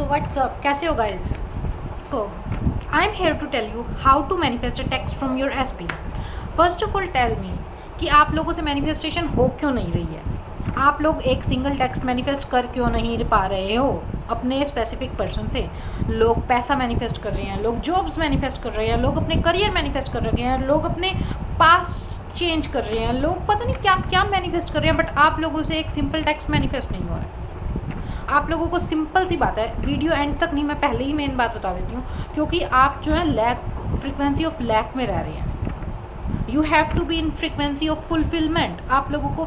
So what's up? कैसे हो guys? So I am here to tell you how to manifest a text from your SP. First of all tell me कि आप लोगों से manifestation हो क्यों नहीं रही है? आप लोग एक सिंगल टेक्स्ट मैनिफेस्ट कर क्यों नहीं पा रहे हो अपने स्पेसिफिक पर्सन से? लोग पैसा मैनिफेस्ट कर रहे हैं, लोग जॉब्स मैनिफेस्ट कर रहे हैं, लोग अपने करियर मैनिफेस्ट कर रहे हैं, लोग अपने पास्ट चेंज कर रहे हैं, लोग पता नहीं क्या क्या मैनिफेस्ट कर रहे हैं, बट आप लोगों से एक सिंपल टेक्स्ट मैनिफेस्ट नहीं हो रहा है। आप लोगों को सिंपल सी बात है, वीडियो एंड तक नहीं, मैं पहले ही मेन बात बता देती हूँ, क्योंकि आप जो है लैक फ्रीक्वेंसी ऑफ लैक में रह रहे हैं। You have to be in frequency of fulfilment. आप लोगों को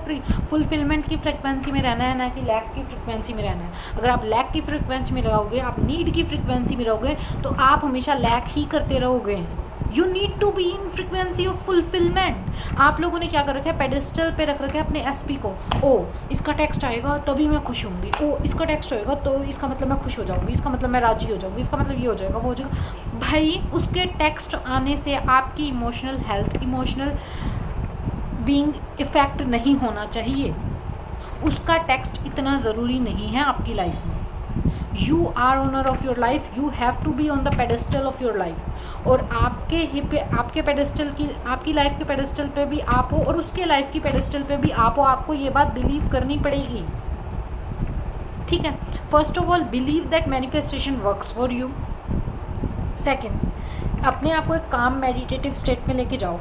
फुलफिलमेंट की फ्रीक्वेंसी में रहना है, ना कि लैक की फ्रीक्वेंसी में रहना है। अगर आप लैक की फ्रीक्वेंसी में रहोगे, आप नीड की फ्रीक्वेंसी में रहोगे, तो आप हमेशा लैक ही करते रहोगे। You need to be in frequency of fulfilment. आप लोगों ने क्या कर रखा है, पेडेस्टल पे रख रखा है अपने एसपी को। ओ इसका टेक्स्ट आएगा तभी मैं खुश होंगी, ओ इसका टेक्स्ट होएगा तो इसका मतलब मैं खुश हो जाऊंगी, इसका मतलब मैं राजी हो जाऊंगी, इसका मतलब ये हो जाएगा, वो हो जाएगा। भाई उसके टेक्स्ट आने से आपकी emotional health, emotional being effect नहीं होना चाहिए। उसका टेक्स्ट इतना ज़रूरी नहीं है आपकी लाइफ में। You are owner of your life, you have to be on the pedestal of your life. और आपके पेडेस्टल की, आपकी लाइफ के पेडेस्टल पे भी आप हो और उसके लाइफ की पेडेस्टल पे भी आप हो। आपको ये बात बिलीव करनी पड़ेगी, ठीक है? First of all believe that manifestation works for you. Second, अपने आप को एक काम मेडिटेटिव स्टेट में लेके जाओ।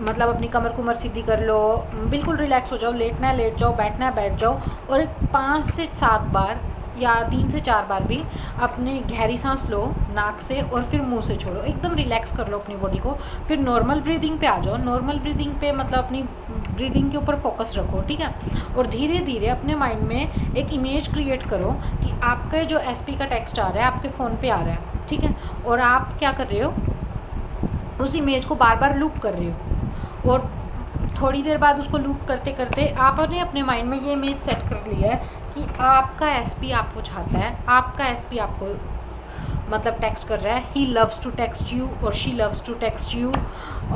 मतलब अपनी कमर कुमर सीधी कर लो, बिल्कुल रिलैक्स हो जाओ, लेटना है लेट जाओ, बैठना है बैठ जाओ, और एक 5 से 7 बार या 3 से 4 बार भी अपने गहरी सांस लो नाक से और फिर मुंह से छोड़ो। एकदम रिलैक्स कर लो अपनी बॉडी को। फिर नॉर्मल ब्रीदिंग पे आ जाओ। नॉर्मल ब्रीदिंग पे मतलब अपनी ब्रीदिंग के ऊपर फोकस रखो, ठीक है? और धीरे धीरे अपने माइंड में एक इमेज क्रिएट करो कि आपका जो एसपी का टेक्स्ट आ रहा है आपके फ़ोन पे आ रहा है, ठीक है? और आप क्या कर रहे हो, उस इमेज को बार बार लूप कर रहे हो, और थोड़ी देर बाद उसको लूप करते करते आपने अपने माइंड में ये इमेज सेट कर लिया है कि आपका एसपी आपको चाहता है, आपका एसपी आपको मतलब टेक्स्ट कर रहा है, he loves to text you और she loves to text you,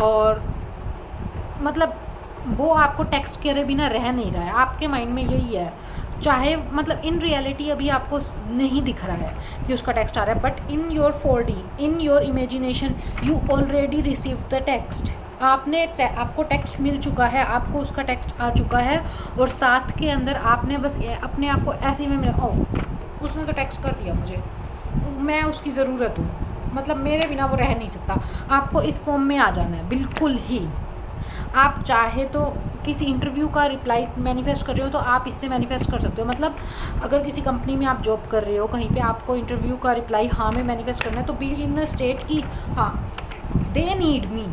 और मतलब वो आपको टेक्स्ट करे बिना रह नहीं रहा है। आपके माइंड में यही है, चाहे मतलब इन रियलिटी अभी आपको नहीं दिख रहा है कि उसका टेक्स्ट आ रहा है, but in your 4D, in your imagination you already receive the text. आपको टेक्स्ट मिल चुका है, आपको उसका टेक्स्ट आ चुका है, और साथ के अंदर आपने बस अपने आप को ऐसे में उसने तो टेक्स्ट कर दिया मुझे, मैं उसकी ज़रूरत हूँ, मतलब मेरे बिना वो रह नहीं सकता। आपको इस फॉर्म में आ जाना है बिल्कुल ही। आप चाहे तो किसी इंटरव्यू का रिप्लाई मैनिफेस्ट कर रहे हो तो आप इससे मैनिफेस्ट कर सकते हो। मतलब अगर किसी कंपनी में आप जॉब कर रहे हो, कहीं पे आपको इंटरव्यू का रिप्लाई हाँ में मैनिफेस्ट करना है, तो बी इन द स्टेट की हाँ they need me,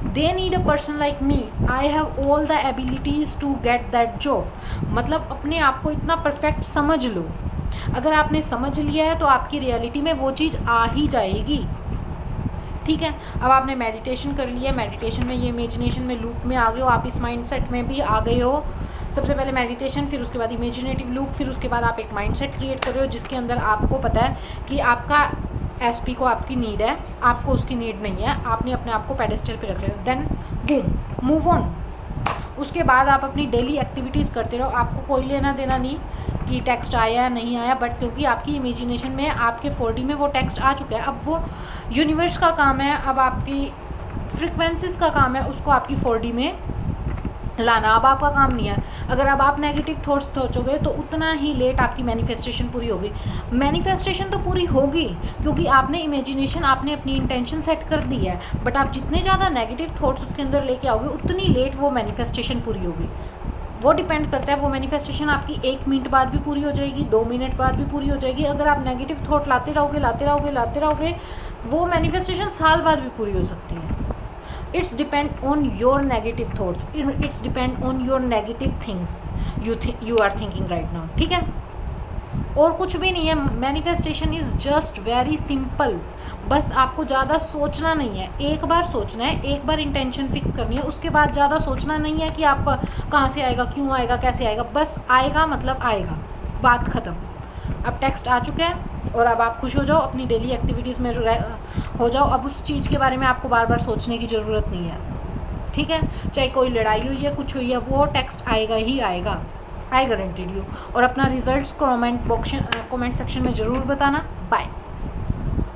they need a person like me, I have all the abilities to get that job. मतलब अपने आप को इतना परफेक्ट समझ लो। अगर आपने समझ लिया है तो आपकी रियलिटी में वो चीज़ आ ही जाएगी, ठीक है? अब आपने मेडिटेशन कर लिया, मेडिटेशन में ये इमेजिनेशन में लूप में आ गए हो, आप इस माइंडसेट में भी आ गए हो। सबसे पहले मेडिटेशन, फिर उसके बाद इमेजिनेटिव लूप, फिर उसके बाद आप एक माइंडसेट क्रिएट कर रहे हो जिसके अंदर आपको पता है कि आपका एसपी को आपकी नीड है, आपको उसकी नीड नहीं है, आपने अपने आप को पेडेस्टल पे रख रहे हो। Then boom, move on. उसके बाद आप अपनी डेली एक्टिविटीज़ करते रहो। आपको कोई लेना देना नहीं कि टेक्स्ट आया नहीं आया, बट क्योंकि आपकी इमेजिनेशन में आपके 4D में वो टेक्स्ट आ चुका है, अब वो यूनिवर्स का काम है, अब आपकी फ्रिक्वेंसीज का काम है उसको आपकी 4D में लाना। अब आपका काम नहीं है। अगर अब आप नेगेटिव थॉट्स सोचोगे तो उतना ही लेट आपकी मैनिफेस्टेशन पूरी होगी। मैनिफेस्टेशन तो पूरी होगी क्योंकि आपने इमेजिनेशन, आपने अपनी इंटेंशन सेट कर दी है, बट आप जितने ज़्यादा नेगेटिव थॉट्स उसके अंदर लेके आओगे उतनी लेट वो मैनिफेस्टेशन पूरी होगी। वो डिपेंड करता है, वो मैनिफेस्टेशन आपकी 1 मिनट बाद भी पूरी हो जाएगी, 2 मिनट बाद भी पूरी हो जाएगी। अगर आप नेगेटिव थॉट लाते रहोगे वो मैनिफेस्टेशन साल बाद भी पूरी हो सकती है। It's depend on your negative thoughts, it's depend on your negative things you are thinking right now, ठीक है? और कुछ भी नहीं है। Manifestation is just very simple. बस आपको ज़्यादा सोचना नहीं है, एक बार सोचना है, एक बार इंटेंशन फिक्स करनी है, उसके बाद ज़्यादा सोचना नहीं है कि आपका कहाँ से आएगा, क्यों आएगा, कैसे आएगा। बस आएगा मतलब आएगा, बात ख़त्म। अब टेक्स्ट आ चुका है और अब आप खुश हो जाओ, अपनी डेली एक्टिविटीज़ में हो जाओ। अब उस चीज़ के बारे में आपको बार बार सोचने की ज़रूरत नहीं है, ठीक है? चाहे कोई लड़ाई हुई है, कुछ हुई है, वो टेक्स्ट आएगा ही आएगा। आई गारंटीड यू। और अपना रिजल्ट्स कमेंट सेक्शन में ज़रूर बताना। बाय।